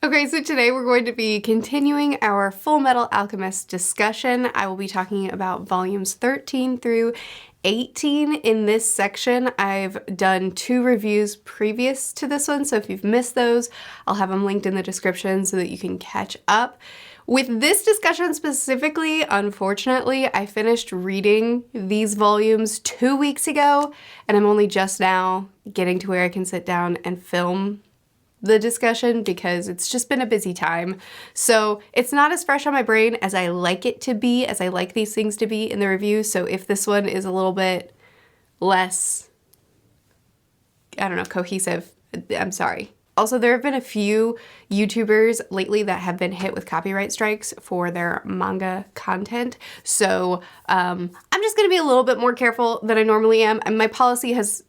Okay, so today we're going to be continuing our Fullmetal Alchemist discussion. I will be talking about volumes 13 through 18 in this section. I've done 2 reviews previous to this one, so if you've missed those, I'll have them linked in the description so that you can catch up. With this discussion specifically, unfortunately, I finished reading these volumes 2 weeks ago, and I'm only just now getting to where I can sit down and film the discussion because it's just been a busy time. So it's not as fresh on my brain as I like it to be, as I like these things to be in the review. So if this one is a little bit less, I don't know, cohesive, I'm sorry. Also, there have been a few YouTubers lately that have been hit with copyright strikes for their manga content. So I'm just gonna be a little bit more careful than I normally am. And my policy has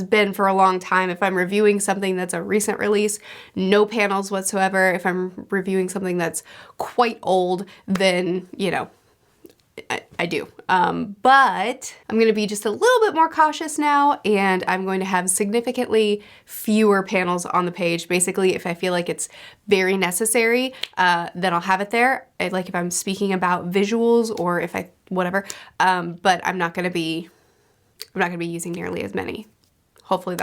been for a long time, if I'm reviewing something that's a recent release, no panels whatsoever. If I'm reviewing something that's quite old, then, you know, I do. But I'm going to be just a little bit more cautious now, and I'm going to have significantly fewer panels on the page. Basically, if I feel like it's very necessary, then I'll have it there. Like if I'm speaking about visuals or if whatever. But I'm not going to be using nearly as many. Hopefully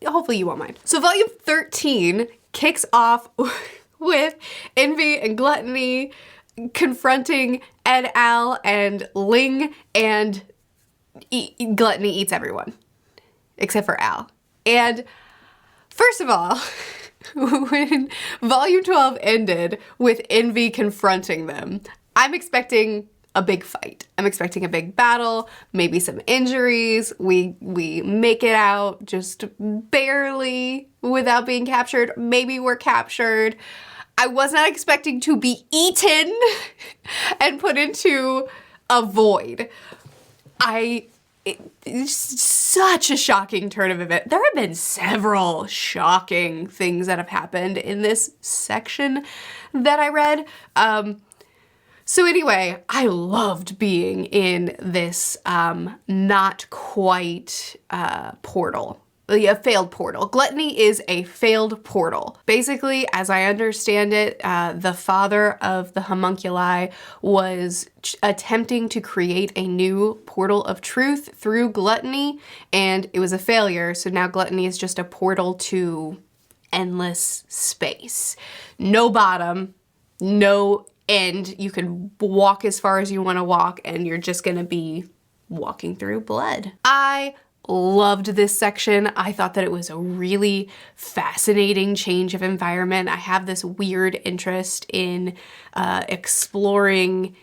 hopefully you won't mind. So volume 13 kicks off with Envy and Gluttony confronting Ed, Al, and Ling, and Gluttony eats everyone, except for Al. And first of all, when volume 12 ended with Envy confronting them, I'm expecting a big fight. I'm expecting a big battle, maybe some injuries. We make it out just barely without being captured. Maybe we're captured. I was not expecting to be eaten and put into a void. It's such a shocking turn of events. There have been several shocking things that have happened in this section that I read. So anyway, I loved being in this not quite portal. A failed portal. Gluttony is a failed portal. Basically, as I understand it, the father of the homunculi was attempting to create a new portal of truth through Gluttony, and it was a failure, so now Gluttony is just a portal to endless space. No bottom, no end. You can walk as far as you want to walk, and you're just gonna be walking through blood. I loved this section. I thought that it was a really fascinating change of environment. I have this weird interest in exploring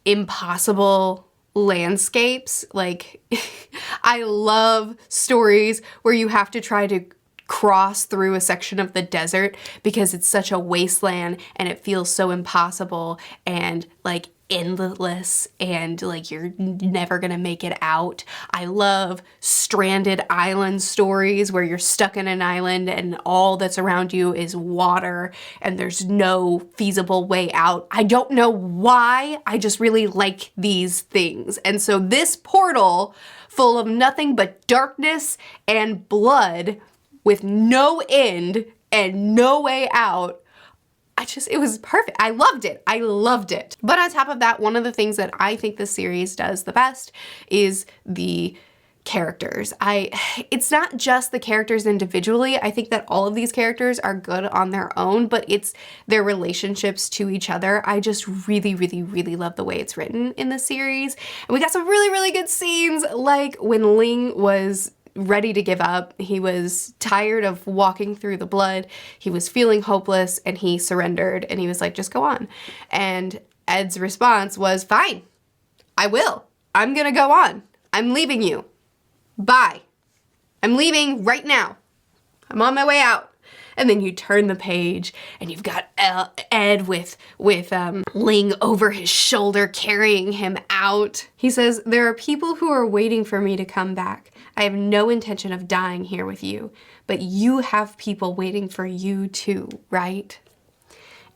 impossible landscapes. Like, I love stories where you have to try to cross through a section of the desert because it's such a wasteland and it feels so impossible and like endless and like you're never gonna make it out. I love stranded island stories where you're stuck in an island and all that's around you is water and there's no feasible way out. I don't know why, I just really like these things. And so this portal full of nothing but darkness and blood with no end and no way out, it was perfect. I loved it. I loved it. But on top of that, one of the things that I think this series does the best is the characters. It's not just the characters individually. I think that all of these characters are good on their own, but it's their relationships to each other. I just really, really, really love the way it's written in the series. And we got some really, really good scenes, like when Ling was ready to give up. He was tired of walking through the blood. He was feeling hopeless and he surrendered and he was like, just go on. And Ed's response was, fine, I will. I'm gonna go on. I'm leaving you. Bye. I'm leaving right now. I'm on my way out. And then you turn the page and you've got Ed with Ling over his shoulder carrying him out. He says, there are people who are waiting for me to come back. I have no intention of dying here with you, but you have people waiting for you too, right?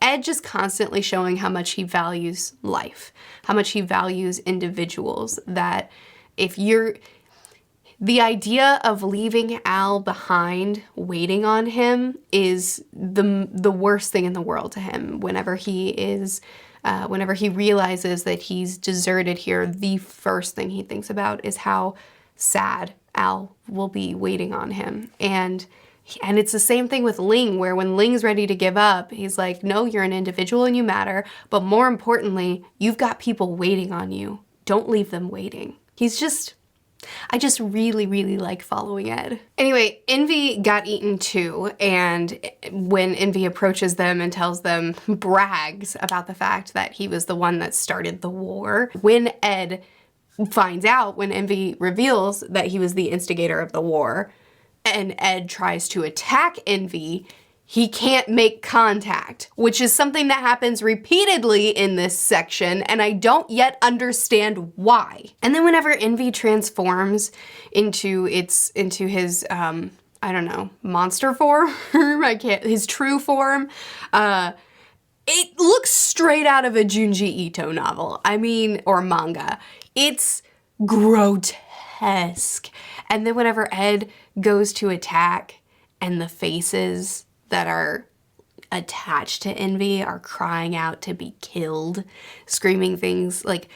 Ed just constantly showing how much he values life, how much he values individuals, that if you're, the idea of leaving Al behind, waiting on him, is the worst thing in the world to him. Whenever he realizes that he's deserted here, the first thing he thinks about is how sad Al will be waiting on him. And it's the same thing with Ling, where when Ling's ready to give up, he's like, no, you're an individual and you matter, but more importantly, you've got people waiting on you. Don't leave them waiting. I just really, really like following Ed. Anyway, Envy got eaten too, and when Envy approaches them and tells them, brags about the fact that he was the one that started the war, when Ed finds out, when Envy reveals that he was the instigator of the war, and Ed tries to attack Envy, he can't make contact, which is something that happens repeatedly in this section, and I don't yet understand why. And then whenever Envy transforms into his, I don't know, monster form, his true form, it looks straight out of a Junji Ito novel. I mean, or manga. It's grotesque. And then whenever Ed goes to attack and the faces that are attached to Envy are crying out to be killed, screaming things like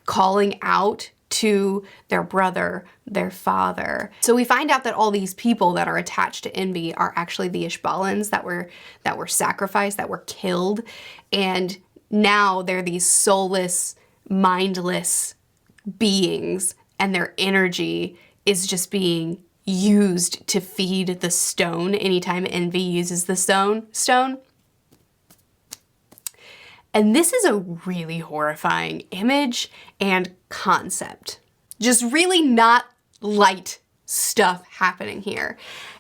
calling out to their brother, their father. So we find out that all these people that are attached to Envy are actually the Ishbalans that were sacrificed, that were killed. And now they're these soulless, mindless beings, and their energy is just being used to feed the stone anytime Envy uses the stone. And this is a really horrifying image and concept. Just really not light stuff happening here.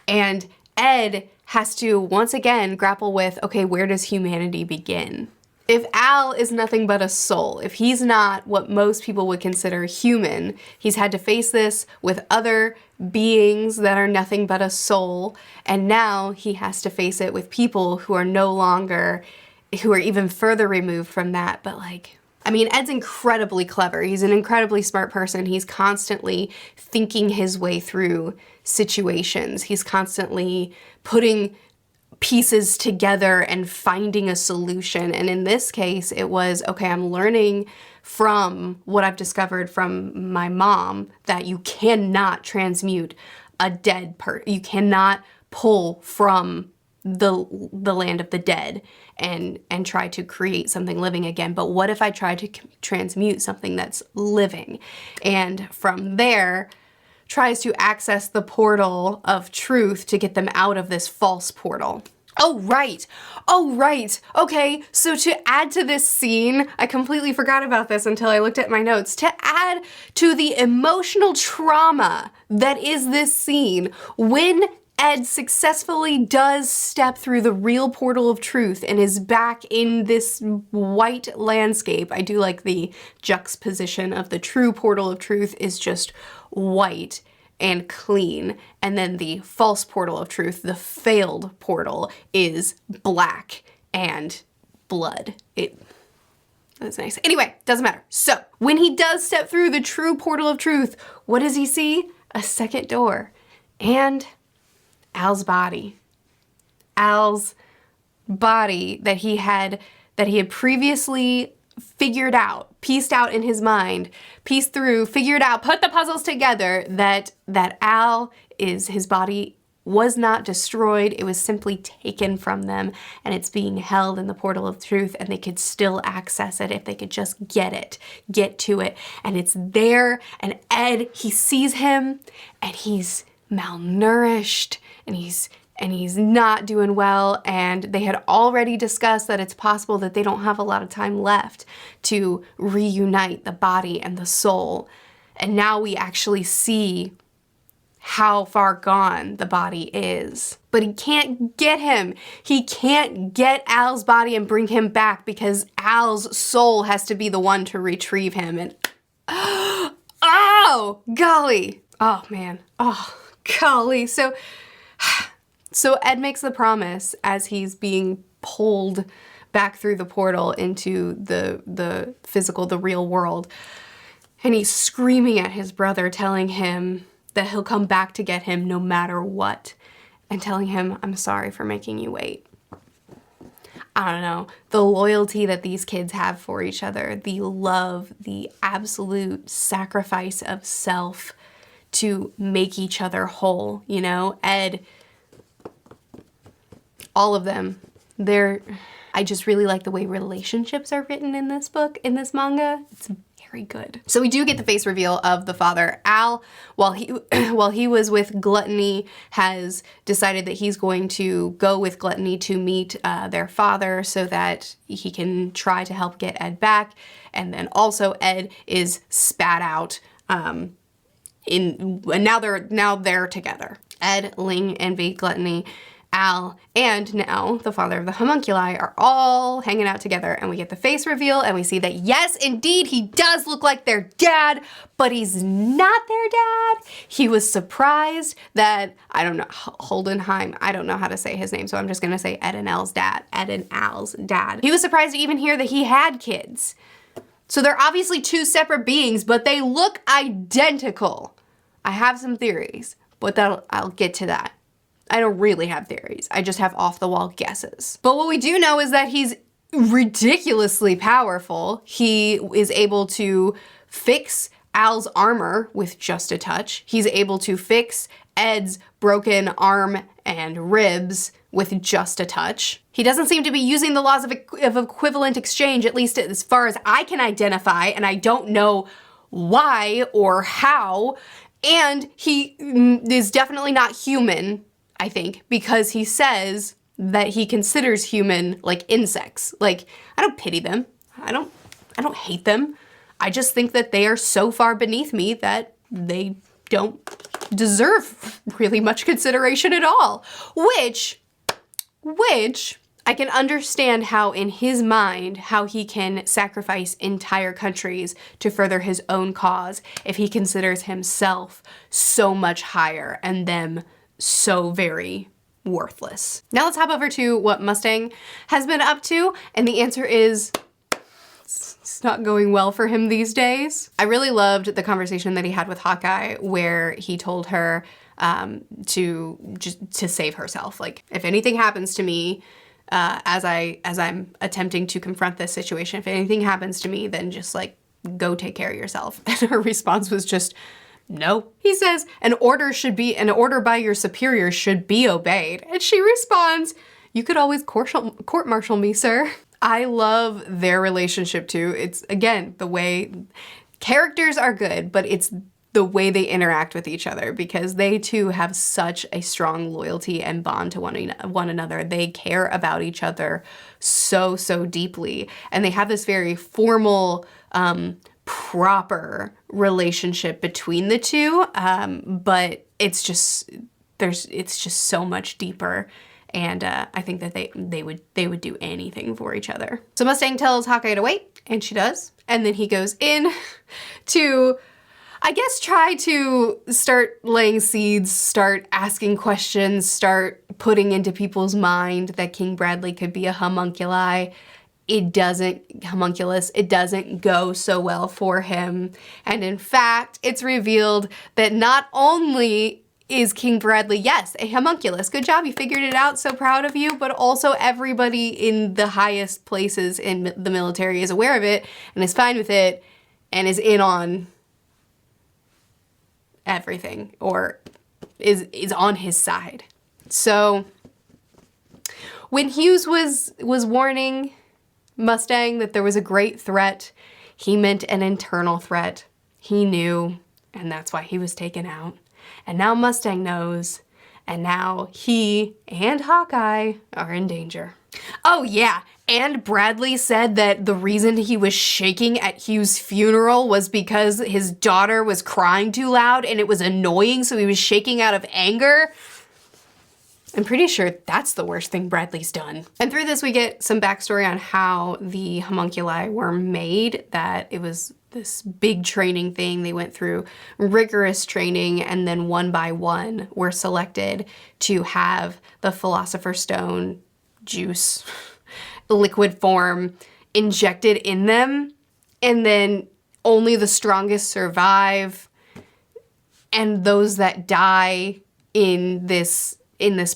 And Ed has to once again grapple with, okay, where does humanity begin? If Al is nothing but a soul, if he's not what most people would consider human, he's had to face this with other beings that are nothing but a soul, and now he has to face it with people who are no longer, who are even further removed from that. But like, I mean, Ed's incredibly clever. He's an incredibly smart person. He's constantly thinking his way through situations. He's constantly putting pieces together and finding a solution. And in this case, it was, okay, I'm learning from what I've discovered from my mom that you cannot transmute a dead person. You cannot pull from the land of the dead and try to create something living again. But what if I try to transmute something that's living? And from there, tries to access the portal of truth to get them out of this false portal. Oh, right. Okay, so to add to this scene, I completely forgot about this until I looked at my notes. To add to the emotional trauma that is this scene, when Ed successfully does step through the real portal of truth and is back in this white landscape. I do like the juxtaposition of the true portal of truth is just white and clean, and then the false portal of truth, the failed portal, is black and blood. That's nice. Anyway, doesn't matter. So when he does step through the true portal of truth, what does he see? A second door and Al's body. Al's body that he had previously figured out, pieced out in his mind, pieced through, figured out, put the puzzles together that Al is, his body was not destroyed. It was simply taken from them, and it's being held in the portal of truth, and they could still access it if they could just get to it. And it's there, and Ed, he sees him, and he's malnourished, and he's not doing well, and they had already discussed that it's possible that they don't have a lot of time left to reunite the body and the soul. And now we actually see how far gone the body is. But he can't get him. He can't get Al's body and bring him back because Al's soul has to be the one to retrieve him. And oh, golly. Oh, man. Oh, golly. So Ed makes the promise as he's being pulled back through the portal into the physical, the real world. And he's screaming at his brother, telling him that he'll come back to get him no matter what, and telling him, I'm sorry for making you wait. I don't know, the loyalty that these kids have for each other, the love, the absolute sacrifice of self to make each other whole, you know? Ed, all of them, I just really like the way relationships are written in this book, in this manga. It's very good. So we do get the face reveal of the father. Al, while he was with Gluttony, has decided that he's going to go with Gluttony to meet their father so that he can try to help get Ed back. And then also Ed is spat out and now they're together. Ed, Ling, Envy, Gluttony, Al, and now the father of the homunculi are all hanging out together, and we get the face reveal and we see that yes, indeed, he does look like their dad, but he's not their dad. He was surprised that, I don't know, Holdenheim, I don't know how to say his name, so I'm just gonna say Ed and Al's dad. He was surprised to even hear that he had kids. So they're obviously two separate beings, but they look identical. I have some theories, but I'll get to that. I don't really have theories. I just have off-the-wall guesses. But what we do know is that he's ridiculously powerful. He is able to fix Al's armor with just a touch. He's able to fix Ed's broken arm and ribs with just a touch. He doesn't seem to be using the laws of equivalent exchange, at least as far as I can identify, and I don't know why or how. And he is definitely not human, I think, because he says that he considers human like insects. Like, I don't pity them. I don't hate them. I just think that they are so far beneath me that they don't deserve really much consideration at all. Which I can understand how in his mind, how he can sacrifice entire countries to further his own cause if he considers himself so much higher and them so very worthless. Now let's hop over to what Mustang has been up to, and the answer is it's not going well for him these days. I really loved the conversation that he had with Hawkeye where he told her to save herself. Like, if anything happens to me as I'm attempting to confront this situation, if anything happens to me, then just like go take care of yourself. And her response was just, no. He says, an order by your superiors should be obeyed. And she responds, you could always court-martial me, sir. I love their relationship too. It's, again, the way characters are good, but it's the way they interact with each other, because they too have such a strong loyalty and bond to one another. They care about each other so deeply. And they have this very formal, proper relationship between the two, but it's just so much deeper, and I think that they would do anything for each other. So Mustang tells Hawkeye to wait, and she does, and then he goes in to, I guess, try to start laying seeds, start asking questions, start putting into people's mind that King Bradley could be a homunculi. It doesn't go so well for him. And in fact, it's revealed that not only is King Bradley, yes, a homunculus, good job, you figured it out, so proud of you, but also everybody in the highest places in the military is aware of it and is fine with it and is in on everything, or is on his side. So when Hughes was warning Mustang that there was a great threat, he meant an internal threat. He knew, and that's why he was taken out. And now Mustang knows, and now he and Hawkeye are in danger. Oh yeah, and Bradley said that the reason he was shaking at Hughes' funeral was because his daughter was crying too loud and it was annoying, so he was shaking out of anger. I'm pretty sure that's the worst thing Bradley's done. And through this, we get some backstory on how the homunculi were made, that it was this big training thing. They went through rigorous training, and then one by one were selected to have the Philosopher's Stone juice, liquid form, injected in them, and then only the strongest survive. And those that die in this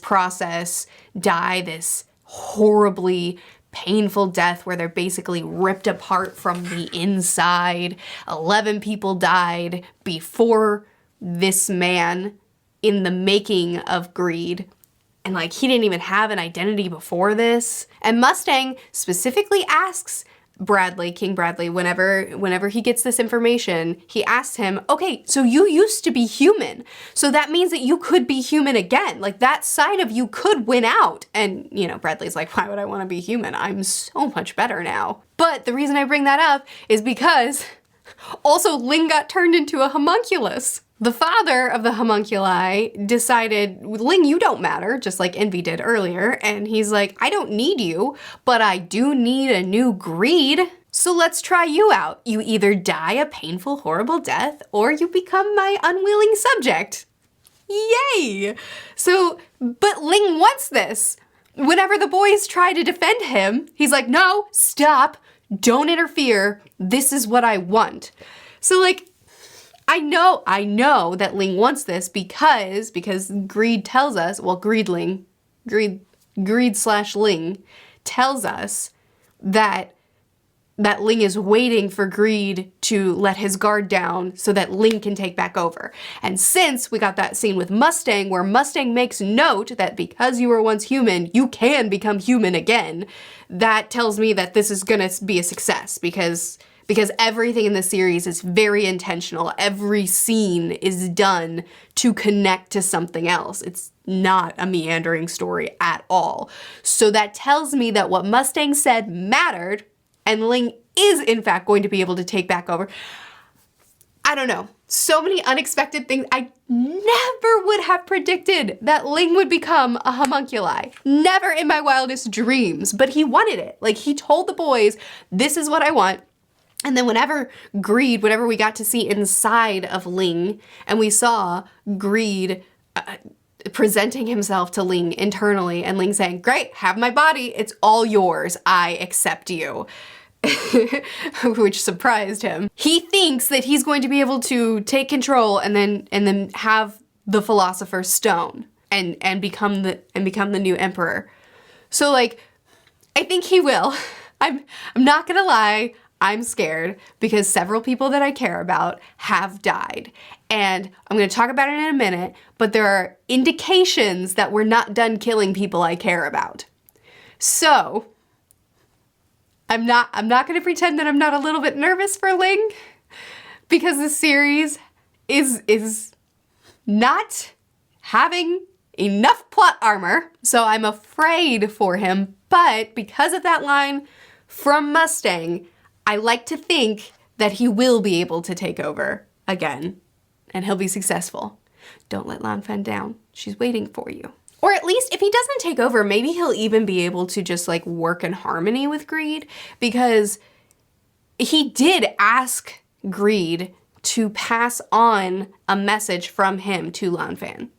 process die this horribly painful death where they're basically ripped apart from the inside. 11 people died before this man in the making of Greed. And like, he didn't even have an identity before this. And Mustang specifically asks Bradley, King Bradley, whenever he gets this information, he asks him, okay, so you used to be human. So that means that you could be human again. Like, that side of you could win out. And, you know, Bradley's like, why would I want to be human? I'm so much better now. But the reason I bring that up is because also Ling got turned into a homunculus. The father of the homunculi decided, Ling, you don't matter, just like Envy did earlier. And he's like, I don't need you, but I do need a new Greed. So let's try you out. You either die a painful, horrible death, or you become my unwilling subject. Yay! So, but Ling wants this. Whenever the boys try to defend him, he's like, no, stop, don't interfere. This is what I want. So like, I know that Ling wants this because Greed tells us, well, Greed/Ling tells us that Ling is waiting for Greed to let his guard down so that Ling can take back over. And since we got that scene with Mustang where Mustang makes note that because you were once human, you can become human again, that tells me that this is gonna be a success because everything in the series is very intentional. Every scene is done to connect to something else. It's not a meandering story at all. So that tells me that what Mustang said mattered, and Ling is in fact going to be able to take back over. I don't know. So many unexpected things. I never would have predicted that Ling would become a homunculi. Never in my wildest dreams, but he wanted it. Like, he told the boys, this is what I want. And then whenever we got to see inside of Ling, and we saw Greed presenting himself to Ling internally, and Ling saying, great, have my body, it's all yours, I accept you. Which surprised him. He thinks that he's going to be able to take control and then have the Philosopher's Stone and become the new emperor. So like, I think he will. I'm not gonna lie, I'm scared because several people that I care about have died. And I'm gonna talk about it in a minute, but there are indications that we're not done killing people I care about. So, I'm not gonna pretend that I'm not a little bit nervous for Ling because the series is not having enough plot armor, so I'm afraid for him. But because of that line from Mustang, I like to think that he will be able to take over again, and he'll be successful. Don't let Lan Fan down. She's waiting for you. Or at least if he doesn't take over, maybe he'll even be able to just like work in harmony with Greed, because he did ask Greed to pass on a message from him to Lan Fan.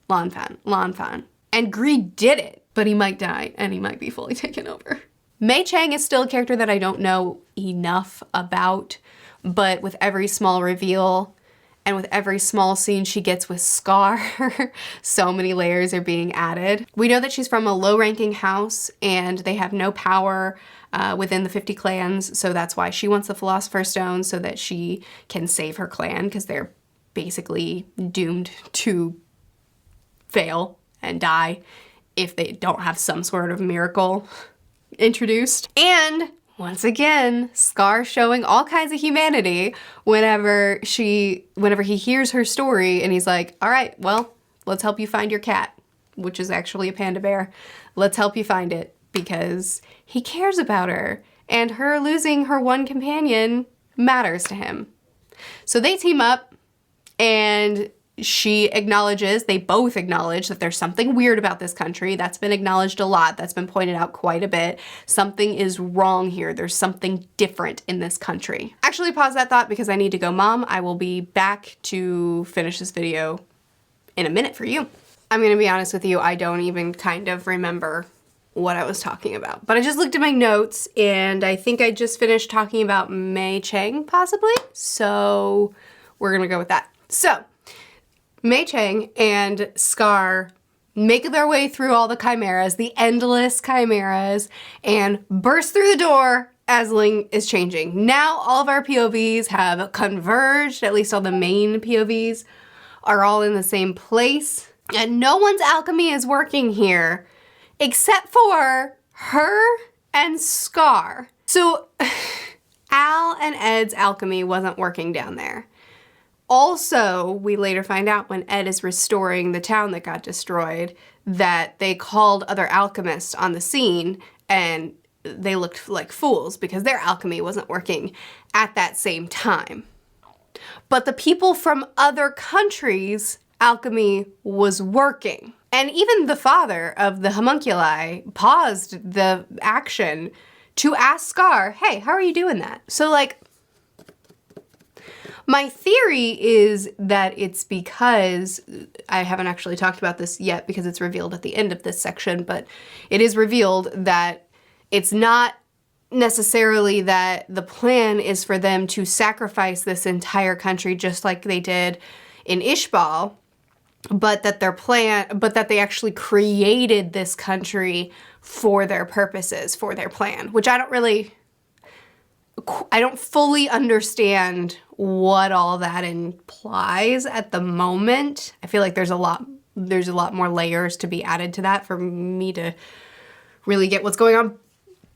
And Greed did it, but he might die and he might be fully taken over. Mei Chang is still a character that I don't know enough about, but with every small reveal and with every small scene she gets with Scar, so many layers are being added. We know that she's from a low-ranking house and they have no power within the 50 clans, so that's why she wants the Philosopher's Stone so that she can save her clan, because they're basically doomed to fail and die if they don't have some sort of miracle introduced. And once again, Scar showing all kinds of humanity whenever he hears her story and he's like, all right, well, let's help you find your cat, which is actually a panda bear. Let's help you find it, because he cares about her and her losing her one companion matters to him. So they team up and they both acknowledge that there's something weird about this country. That's been acknowledged a lot. That's been pointed out quite a bit. Something is wrong here. There's something different in this country. Actually, pause that thought because I need to go, Mom. I will be back to finish this video in a minute for you. I'm gonna be honest with you, I don't even kind of remember what I was talking about. But I just looked at my notes and I think I just finished talking about Mei Chang, possibly. So we're gonna go with that. So, Mei Chang and Scar make their way through all the chimeras, the endless chimeras, and burst through the door as Ling is changing. Now all of our POVs have converged, at least all the main POVs are all in the same place. And no one's alchemy is working here except for her and Scar. So Al and Ed's alchemy wasn't working down there. Also, we later find out when Ed is restoring the town that got destroyed that they called other alchemists on the scene and they looked like fools because their alchemy wasn't working at that same time. But the people from other countries' alchemy was working. And even the father of the homunculi paused the action to ask Scar, hey, how are you doing that? So like, my theory is that it's because, I haven't actually talked about this yet because it's revealed at the end of this section, but it is revealed that it's not necessarily that the plan is for them to sacrifice this entire country just like they did in Ishbal, but that they actually created this country for their purposes, for their plan, which I don't fully understand what all that implies at the moment. I feel like there's a lot more layers to be added to that for me to really get what's going on.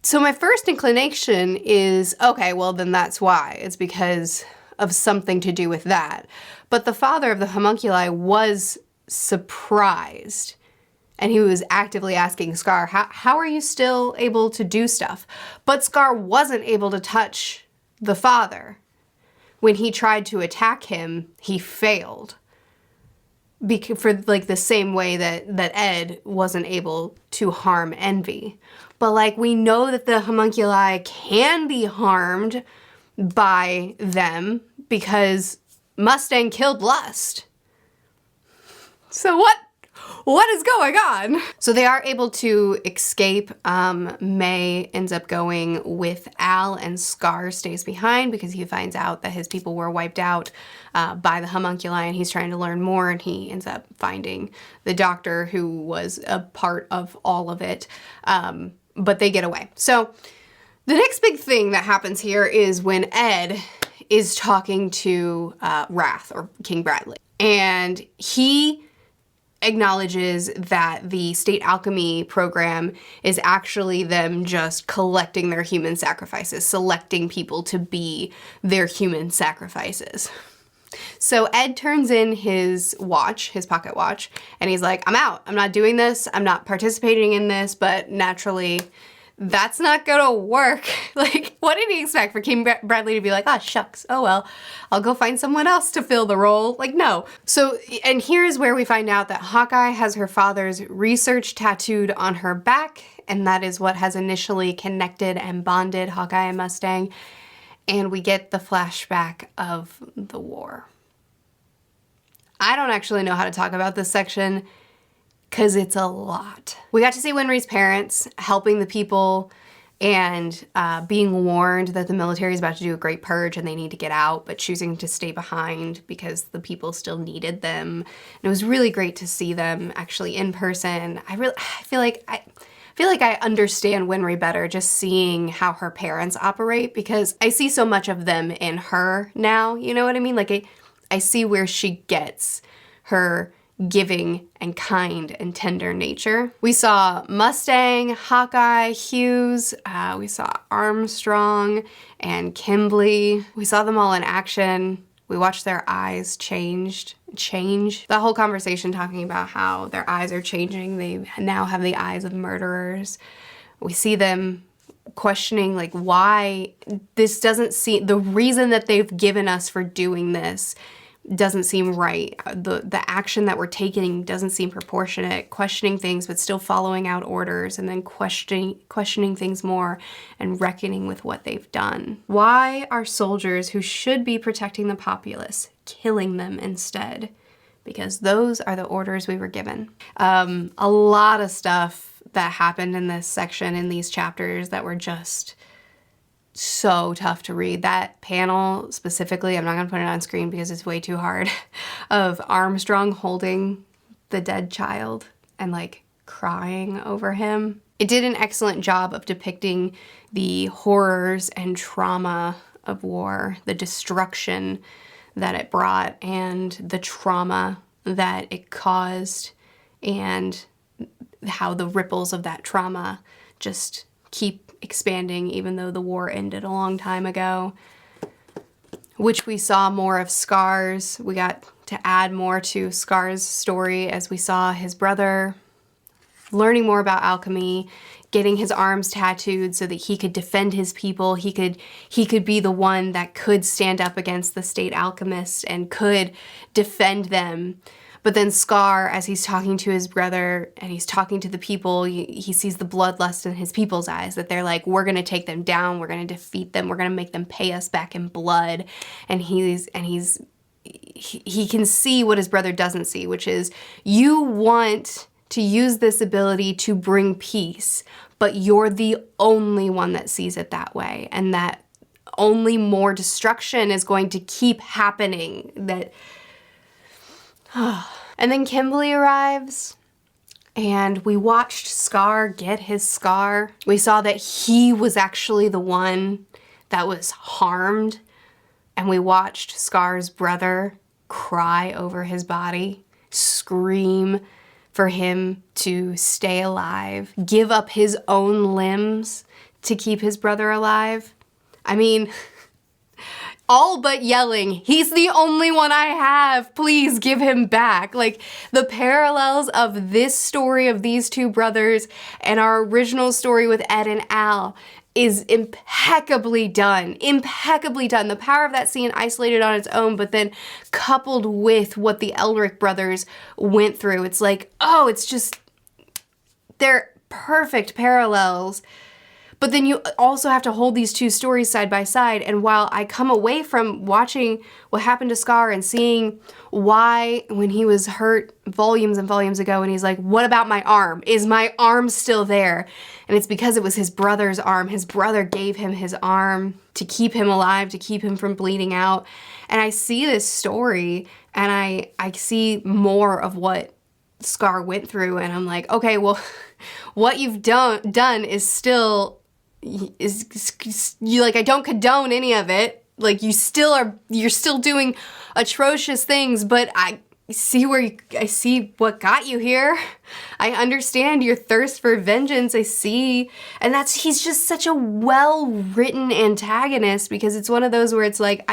So my first inclination is, okay, well then that's why. It's because of something to do with that. But the father of the homunculi was surprised and he was actively asking Scar, how are you still able to do stuff? But Scar wasn't able to touch the father. When he tried to attack him, he failed. For like the same way that Ed wasn't able to harm Envy. But like we know that the homunculi can be harmed by them because Mustang killed Lust. So what is going on? So they are able to escape. May ends up going with Al and Scar stays behind because he finds out that his people were wiped out by the homunculi and he's trying to learn more and he ends up finding the doctor who was a part of all of it. But they get away. So the next big thing that happens here is when Ed is talking to Wrath or King Bradley and he acknowledges that the state alchemy program is actually them just collecting their human sacrifices, selecting people to be their human sacrifices. So Ed turns in his watch, his pocket watch, and he's like, I'm out. I'm not doing this. I'm not participating in this, but naturally that's not gonna work. Like, what did he expect for King Bradley to be like, ah, shucks, oh well, I'll go find someone else to fill the role? Like, no. So, and here's where we find out that Hawkeye has her father's research tattooed on her back, and that is what has initially connected and bonded Hawkeye and Mustang, and we get the flashback of the war. I don't actually know how to talk about this section, because it's a lot. We got to see Winry's parents helping the people and being warned that the military is about to do a great purge and they need to get out, but choosing to stay behind because the people still needed them. And it was really great to see them actually in person. I feel like I understand Winry better just seeing how her parents operate because I see so much of them in her now, you know what I mean? Like I see where she gets her giving and kind and tender nature. We saw Mustang, Hawkeye, Hughes, we saw Armstrong and Kimberly. We saw them all in action. We watched their eyes change. The whole conversation talking about how their eyes are changing. They now have the eyes of murderers. We see them questioning like why this doesn't seem, the reason that they've given us for doing this doesn't seem right. The action that we're taking doesn't seem proportionate, questioning things but still following out orders and then questioning things more and reckoning with what they've done. Why are soldiers who should be protecting the populace killing them instead? Because those are the orders we were given. A lot of stuff that happened in this section, in these chapters, that were just so tough to read. That panel specifically, I'm not gonna put it on screen because it's way too hard, of Armstrong holding the dead child and like crying over him. It did an excellent job of depicting the horrors and trauma of war, the destruction that it brought and the trauma that it caused, and how the ripples of that trauma just keep expanding even though the war ended a long time ago. Which we saw more of Scar's. We got to add more to Scar's story as we saw his brother learning more about alchemy, getting his arms tattooed so that he could defend his people. He could be the one that could stand up against the state alchemists and could defend them. But then Scar, as he's talking to his brother and he's talking to the people, he sees the bloodlust in his people's eyes, that they're like, we're gonna take them down, we're gonna defeat them, we're gonna make them pay us back in blood. And he can see what his brother doesn't see, which is, you want to use this ability to bring peace, but you're the only one that sees it that way, and that only more destruction is going to keep happening. And then Kimberly arrives, and we watched Scar get his scar. We saw that he was actually the one that was harmed, and we watched Scar's brother cry over his body, scream for him to stay alive, give up his own limbs to keep his brother alive. I mean, all but yelling, he's the only one I have, please give him back. Like, the parallels of this story of these two brothers and our original story with Ed and Al is impeccably done, impeccably done. The power of that scene isolated on its own, but then coupled with what the Elric brothers went through, it's like, oh, it's just, they're perfect parallels. But then you also have to hold these two stories side by side. And while I come away from watching what happened to Scar and seeing why, when he was hurt volumes and volumes ago, and he's like, what about my arm? Is my arm still there? And it's because it was his brother's arm. His brother gave him his arm to keep him alive, to keep him from bleeding out. And I see this story, and I see more of what Scar went through, and I'm like, okay, well, what you've done is still, you, like, I don't condone any of it. Like, you're still doing atrocious things, but I see what got you here. I understand your thirst for vengeance. I see. And he's just such a well-written antagonist, because it's one of those where it's like,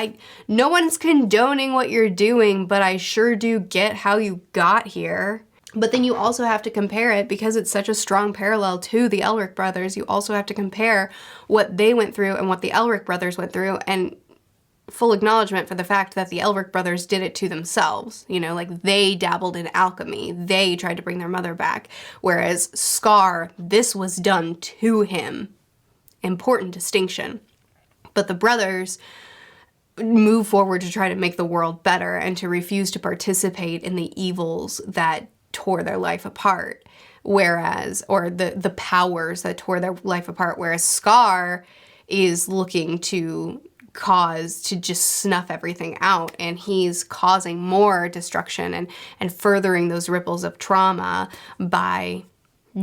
no one's condoning what you're doing, but I sure do get how you got here. But then you also have to compare it, because it's such a strong parallel to the Elric brothers. You also have to compare what they went through and what the Elric brothers went through, and full acknowledgement for the fact that the Elric brothers did it to themselves. You know, like, they dabbled in alchemy. They tried to bring their mother back. Whereas Scar, this was done to him. Important distinction. But the brothers move forward to try to make the world better and to refuse to participate in the evils that tore their life apart, or the powers that tore their life apart, whereas Scar is looking to just snuff everything out, and he's causing more destruction and furthering those ripples of trauma by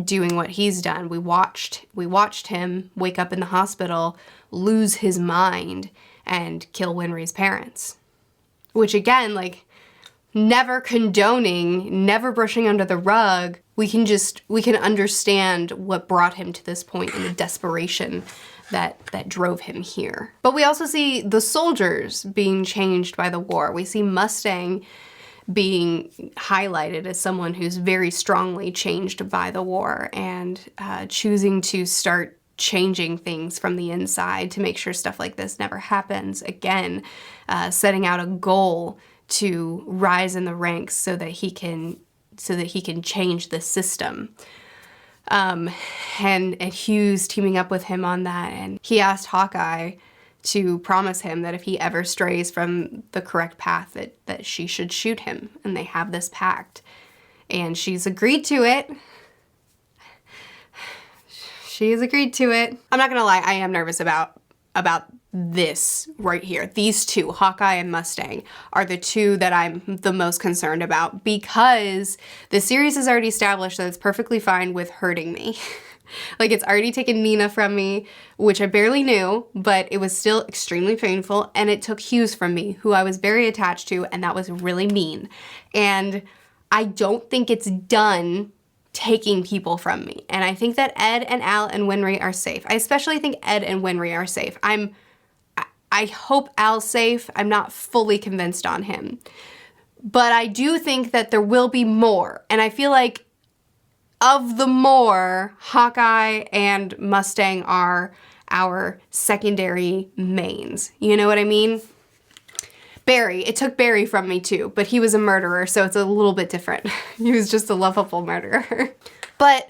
doing what he's done. We watched him wake up in the hospital, lose his mind, and kill Winry's parents, which, again, like, never condoning, never brushing under the rug. We can understand what brought him to this point and the desperation that drove him here. But we also see the soldiers being changed by the war. We see Mustang being highlighted as someone who's very strongly changed by the war, and choosing to start changing things from the inside to make sure stuff like this never happens again, setting out a goal to rise in the ranks so that he can change the system. And Hugh's teaming up with him on that, and he asked Hawkeye to promise him that if he ever strays from the correct path, that she should shoot him, and they have this pact. And she's agreed to it. She has agreed to it. I'm not gonna lie, I am nervous about about this right here. These two, Hawkeye and Mustang, are the two that I'm the most concerned about, because the series has already established that it's perfectly fine with hurting me. Like, it's already taken Nina from me, which I barely knew, but it was still extremely painful, and it took Hughes from me, who I was very attached to, and that was really mean. And I don't think it's done taking people from me. And I think that Ed and Al and Winry are safe. I especially think Ed and Winry are safe. I hope Al's safe. I'm not fully convinced on him. But I do think that there will be more. And I feel like of the more, Hawkeye and Mustang are our secondary mains. You know what I mean? Barry, it took Barry from me too, but he was a murderer, so it's a little bit different. He was just a lovable murderer. But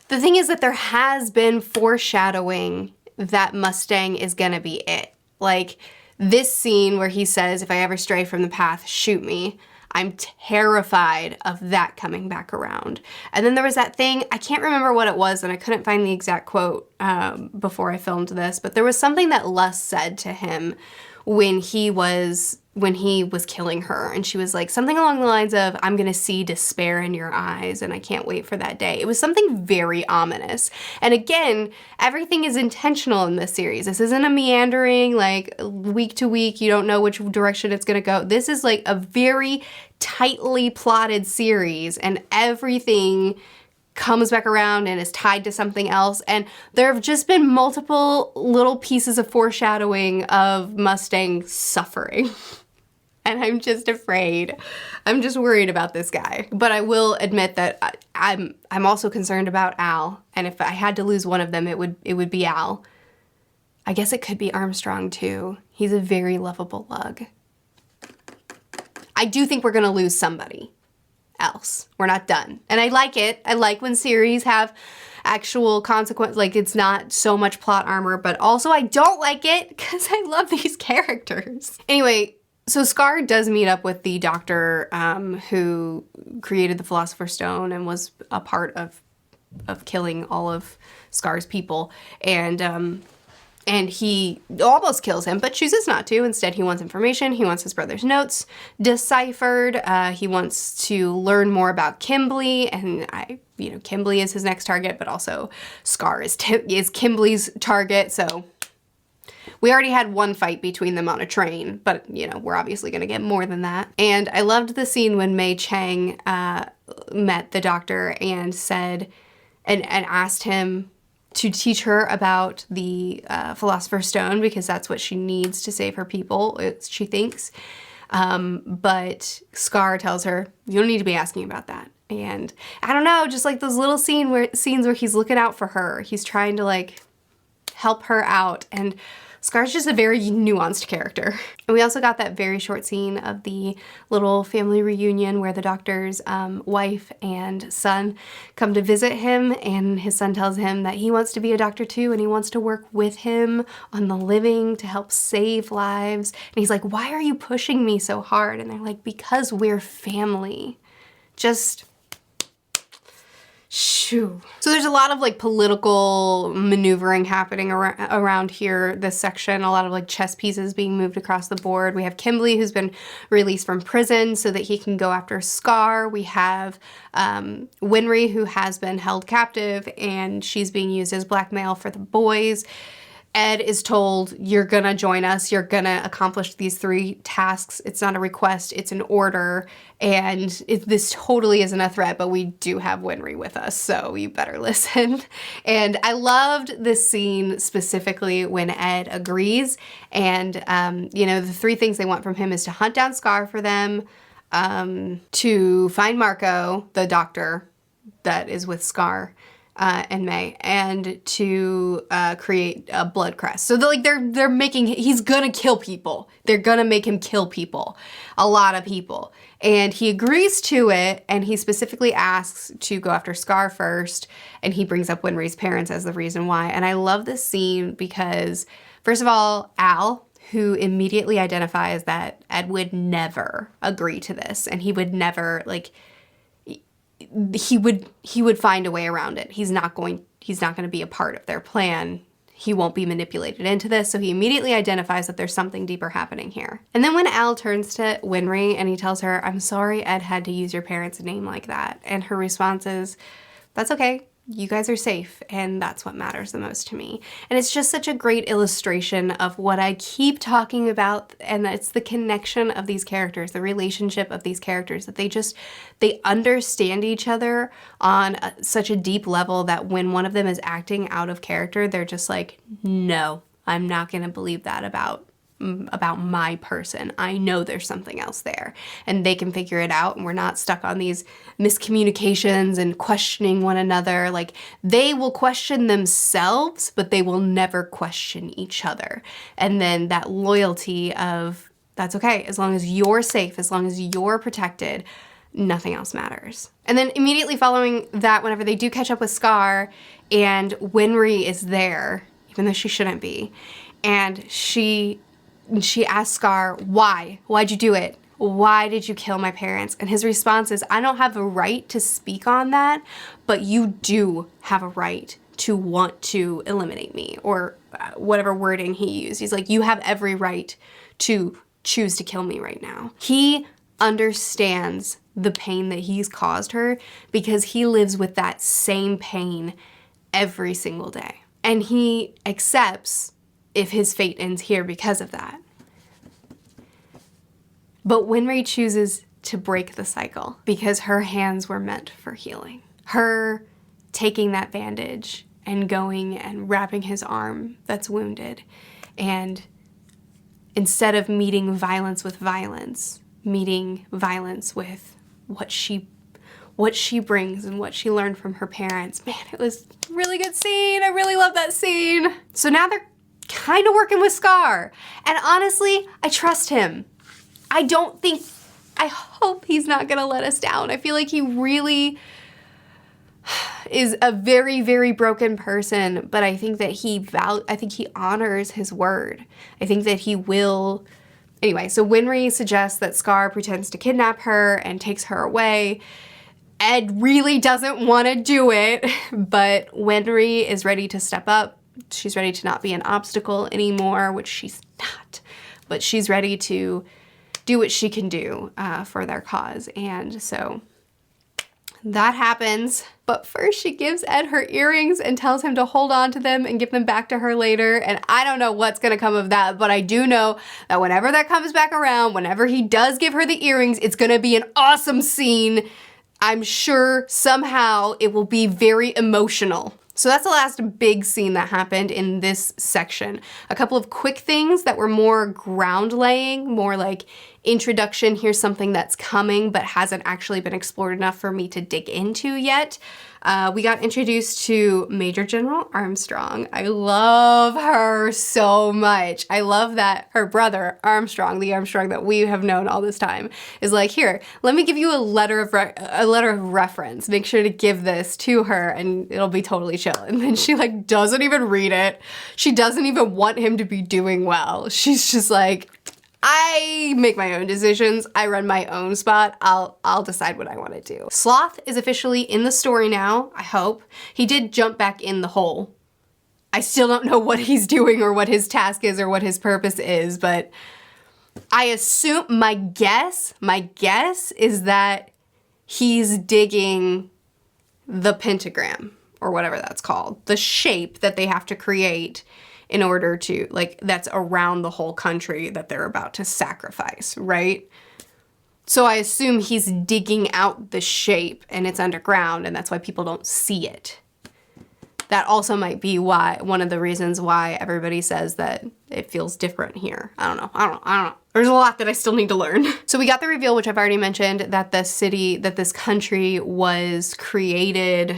the thing is that there has been foreshadowing that Mustang is gonna be it. Like, this scene where he says, if I ever stray from the path, shoot me. I'm terrified of that coming back around. And then there was that thing, I can't remember what it was, and I couldn't find the exact quote before I filmed this, but there was something that Les said to him when he was killing her, and she was like something along the lines of, I'm gonna see despair in your eyes and I can't wait for that day. It was something very ominous. And again, everything is intentional in this series. This isn't a meandering, like, week to week, you don't know which direction it's gonna go. This is like a very tightly plotted series, and everything comes back around and is tied to something else. And there have just been multiple little pieces of foreshadowing of Mustang suffering. And I'm just afraid. I'm just worried about this guy. But I will admit that I'm also concerned about Al. And if I had to lose one of them, it would be Al. I guess it could be Armstrong too. He's a very lovable lug. I do think we're gonna lose somebody else. We're not done. And I like it. I like when series have actual consequence, like it's not so much plot armor, but also I don't like it because I love these characters. Anyway, so Scar does meet up with the doctor who created the Philosopher's Stone and was a part of killing all of Scar's people. And he almost kills him, but chooses not to. Instead, he wants information. He wants his brother's notes deciphered. He wants to learn more about Kimberly, and Kimberly is his next target, but also Scar is Kimberly's target. So we already had one fight between them on a train, but we're obviously gonna get more than that. And I loved the scene when Mei Chang met the doctor and said, and asked him to teach her about the Philosopher's Stone, because that's what she needs to save her people, she thinks. But Scar tells her, you don't need to be asking about that. And I don't know, just like those little scenes where he's looking out for her. He's trying to like help her out. And Scar's just a very nuanced character. And we also got that very short scene of the little family reunion where the doctor's wife and son come to visit him, and his son tells him that he wants to be a doctor too, and he wants to work with him on the living to help save lives. And he's like, why are you pushing me so hard? And they're like, because we're family. Just shoo. So there's a lot of like political maneuvering happening around here, this section, a lot of like chess pieces being moved across the board. We have Kimberly, who's been released from prison so that he can go after Scar. We have Winry, who has been held captive, and she's being used as blackmail for the boys. Ed is told, you're gonna join us, you're gonna accomplish these 3 tasks. It's not a request, it's an order, and this totally isn't a threat, but we do have Winry with us, so you better listen. And I loved this scene specifically when Ed agrees, and the 3 things they want from him is to hunt down Scar for them, to find Marco, the doctor that is with Scar, and May, and to create a blood crest. So they're making, he's gonna kill people. They're gonna make him kill people, a lot of people. And he agrees to it, and he specifically asks to go after Scar first, and he brings up Winry's parents as the reason why. And I love this scene because, first of all, Al, who immediately identifies that Ed would never agree to this, and he would never, he would find a way around it. He's not going to be a part of their plan. he won't be manipulated into this, so he immediately identifies that there's something deeper happening here. And then when Al turns to Winry and he tells her, I'm sorry Ed had to use your parents' name like that, and her response is, that's okay. You guys are safe, and that's what matters the most to me. And it's just such a great illustration of what I keep talking about, and it's the connection of these characters, the relationship of these characters, that they understand each other on such a deep level that when one of them is acting out of character, they're just like, no, I'm not gonna believe that about my person. I know there's something else there, and they can figure it out, and we're not stuck on these miscommunications and questioning one another. Like, they will question themselves, but they will never question each other. And then that loyalty of, that's okay, as long as you're safe, as long as you're protected, nothing else matters. And then immediately following that, whenever they do catch up with Scar, and Winry is there, even though she shouldn't be, and she asks Scar, why? Why'd you do it? Why did you kill my parents? And his response is, I don't have a right to speak on that, but you do have a right to want to eliminate me, or whatever wording he used. He's like, you have every right to choose to kill me right now. He understands the pain that he's caused her because he lives with that same pain every single day. And he accepts if his fate ends here because of that. But Winry chooses to break the cycle because her hands were meant for healing. Her taking that bandage and going and wrapping his arm that's wounded, and instead of meeting violence with violence, meeting violence with what she brings and what she learned from her parents. Man, it was a really good scene. I really love that scene. So now they're kind of working with Scar. And honestly, I trust him. I hope he's not gonna let us down. I feel like he really is a very, very broken person, but I think that I think he honors his word. I think that he will. Anyway, so Winry suggests that Scar pretends to kidnap her and takes her away. Ed really doesn't want to do it, but Winry is ready to step up. She's ready to not be an obstacle anymore, which she's not, but she's ready to do what she can do for their cause. And so that happens. But first she gives Ed her earrings and tells him to hold on to them and give them back to her later. And I don't know what's gonna come of that, but I do know that whenever that comes back around, whenever he does give her the earrings, it's gonna be an awesome scene. I'm sure somehow it will be very emotional. So that's the last big scene that happened in this section. A couple of quick things that were more ground laying, more like introduction, here's something that's coming but hasn't actually been explored enough for me to dig into yet. We got introduced to Major General Armstrong. I love her so much. I love that her brother, Armstrong, the Armstrong that we have known all this time, is like, here, let me give you a letter of reference. Make sure to give this to her and it'll be totally chill. And then she like doesn't even read it. She doesn't even want him to be doing well. She's just like, I make my own decisions. I run my own spot. I'll decide what I want to do. Sloth is officially in the story now, I hope. He did jump back in the hole. I still don't know what he's doing or what his task is or what his purpose is, but I assume, my guess is that he's digging the pentagram or whatever that's called, the shape that they have to create in order to, like, that's around the whole country that they're about to sacrifice, right? So I assume he's digging out the shape and it's underground and that's why people don't see it. That also might be why, one of the reasons why everybody says that it feels different here. I don't know. There's a lot that I still need to learn. So we got the reveal, which I've already mentioned, that this country was created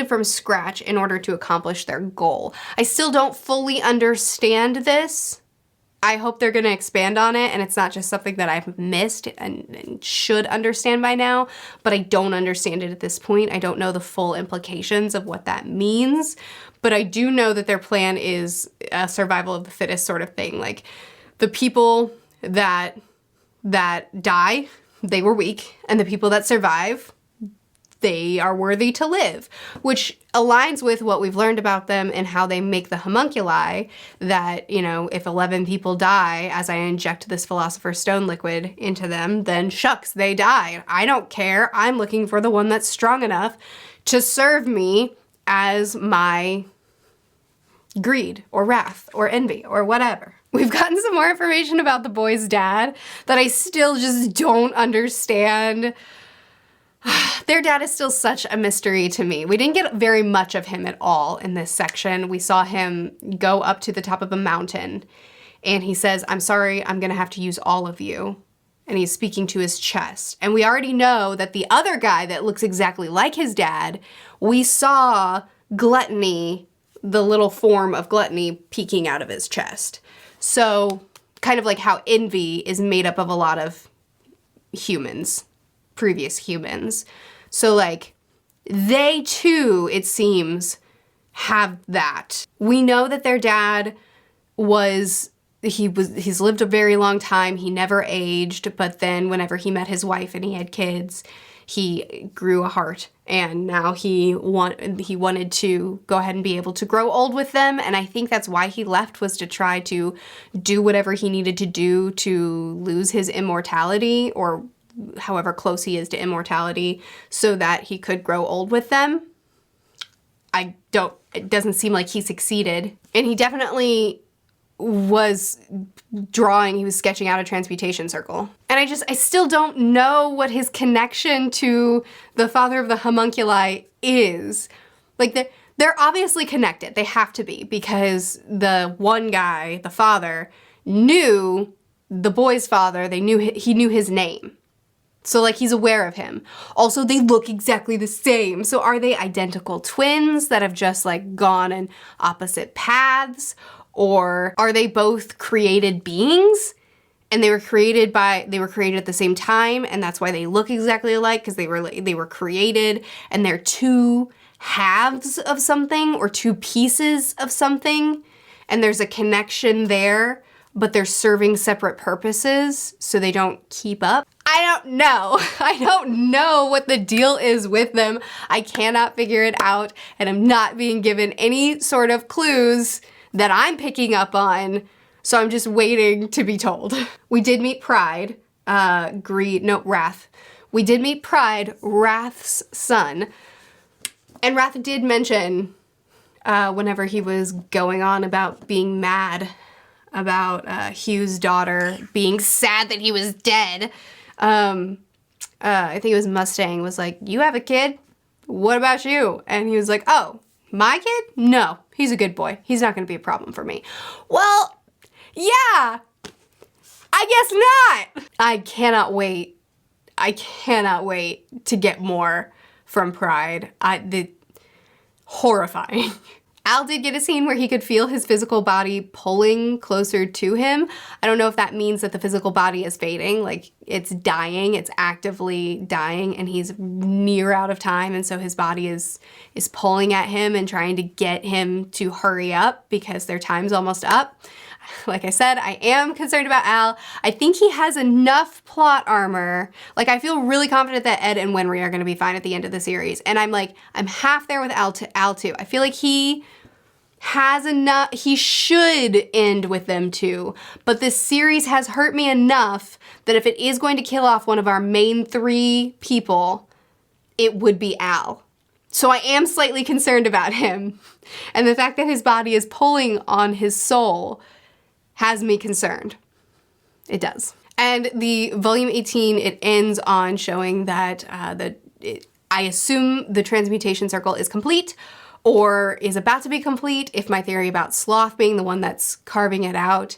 from scratch in order to accomplish their goal. I still don't fully understand this. I hope they're gonna expand on it and it's not just something that I've missed and should understand by now, but I don't understand it at this point. I don't know the full implications of what that means, but I do know that their plan is a survival of the fittest sort of thing. Like, the people that die, they were weak, and the people that survive, they are worthy to live, which aligns with what we've learned about them and how they make the homunculi, that, you know, if 11 people die as I inject this Philosopher's Stone liquid into them, then shucks, they die. I don't care. I'm looking for the one that's strong enough to serve me as my greed or wrath or envy or whatever. We've gotten some more information about the boy's dad that I still just don't understand. Their dad is still such a mystery to me. We didn't get very much of him at all in this section. We saw him go up to the top of a mountain and he says, "I'm sorry, I'm gonna have to use all of you." And he's speaking to his chest. And we already know that the other guy that looks exactly like his dad, we saw Gluttony, the little form of Gluttony, peeking out of his chest. So kind of like how envy is made up of a lot of humans, previous humans. So like they too, it seems, have that. We know that their dad he's lived a very long time. He never aged, but then whenever he met his wife and he had kids, he grew a heart, and now he wanted to go ahead and be able to grow old with them. And I think that's why he left, was to try to do whatever he needed to do to lose his immortality, or however close he is to immortality, so that he could grow old with them. It doesn't seem like he succeeded. And he definitely was he was sketching out a transmutation circle. And I still don't know what his connection to the father of the homunculi is. Like, they're obviously connected. They have to be, because the one guy, the father, knew the boy's father. He knew his name. So like, he's aware of him. Also, they look exactly the same. So are they identical twins that have just like gone in opposite paths? Or are they both created beings, and they were created at the same time, and that's why they look exactly alike, because they were created, and they're two halves of something or two pieces of something, and there's a connection there, but they're serving separate purposes, so they don't keep up. I don't know. I don't know what the deal is with them. I cannot figure it out, and I'm not being given any sort of clues that I'm picking up on, so I'm just waiting to be told. We did meet Pride, Wrath. We did meet Pride, Wrath's son, and Wrath did mention, whenever he was going on about being mad about Hugh's daughter, being sad that he was dead, I think it was Mustang, was like, "You have a kid? What about you?" And he was like, "Oh, my kid? No, he's a good boy. He's not gonna be a problem for me." Well, yeah, I guess not. I cannot wait. I cannot wait to get more from Pride. Horrifying. Al did get a scene where he could feel his physical body pulling closer to him. I don't know if that means that the physical body is fading, like it's dying, it's actively dying, and he's near out of time, and so his body is pulling at him and trying to get him to hurry up because their time's almost up. Like I said, I am concerned about Al. I think he has enough plot armor. Like, I feel really confident that Ed and Winry are gonna be fine at the end of the series. And I'm half there with Al too. I feel like he has enough, he should end with them too. But this series has hurt me enough that if it is going to kill off one of our main three people, it would be Al. So I am slightly concerned about him. And the fact that his body is pulling on his soul has me concerned. It does. And the volume 18, it ends on showing that I assume the transmutation circle is complete, or is about to be complete. If my theory about Sloth being the one that's carving it out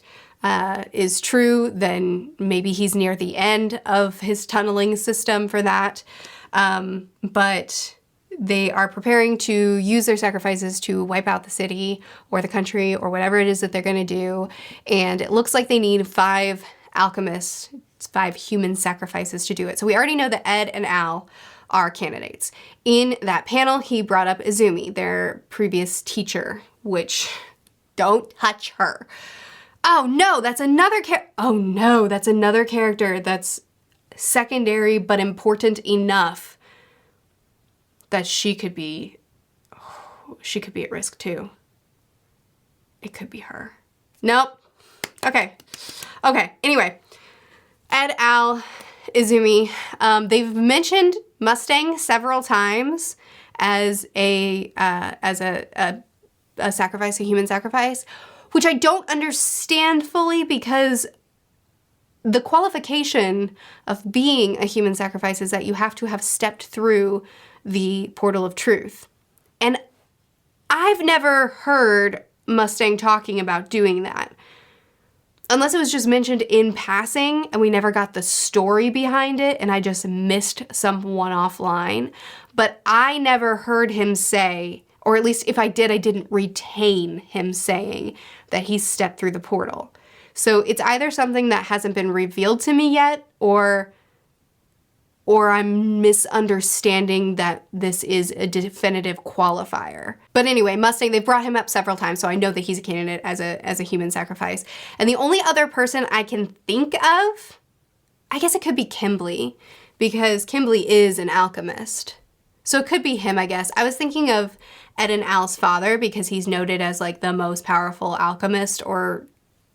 is true, then maybe he's near the end of his tunneling system for that. But they are preparing to use their sacrifices to wipe out the city or the country or whatever it is that they're going to do. And it looks like they need 5 alchemists, 5 human sacrifices to do it. So we already know that Ed and Al are candidates. In that panel, he brought up Izumi, their previous teacher, which, don't touch her. Oh no, that's another character that's secondary but important enough that she could be at risk too. It could be her. Nope. Okay. Anyway, Ed, Al, Izumi, they've mentioned Mustang several times as a sacrifice, a human sacrifice, which I don't understand fully because the qualification of being a human sacrifice is that you have to have stepped through the portal of truth. And I've never heard Mustang talking about doing that. Unless it was just mentioned in passing and we never got the story behind it and I just missed some one-off line. But I never heard him say, or at least if I did, I didn't retain him saying that he stepped through the portal. So it's either something that hasn't been revealed to me yet, or I'm misunderstanding that this is a definitive qualifier. But anyway, Mustang, they've brought him up several times, so I know that he's a candidate as a human sacrifice. And the only other person I can think of, I guess it could be Kimblee, because Kimblee is an alchemist. So it could be him, I guess. I was thinking of Ed and Al's father because he's noted as like the most powerful alchemist, or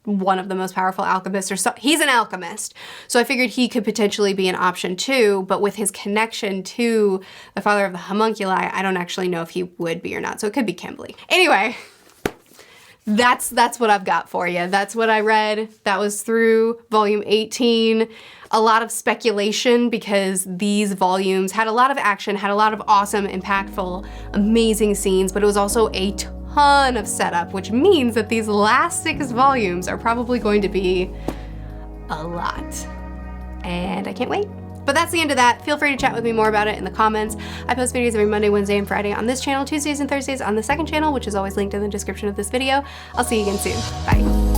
one of the most powerful alchemists, or so. He's an alchemist. So I figured he could potentially be an option too, but with his connection to the father of the homunculi, I don't actually know if he would be or not. So it could be Kimblee. Anyway, that's what I've got for you. That's what I read. That was through volume 18. A lot of speculation because these volumes had a lot of action, had a lot of awesome, impactful, amazing scenes, but it was also a ton of setup, which means that these last 6 volumes are probably going to be a lot. And I can't wait. But that's the end of that. Feel free to chat with me more about it in the comments. I post videos every Monday, Wednesday, and Friday on this channel, Tuesdays and Thursdays on the second channel, which is always linked in the description of this video. I'll see you again soon. Bye.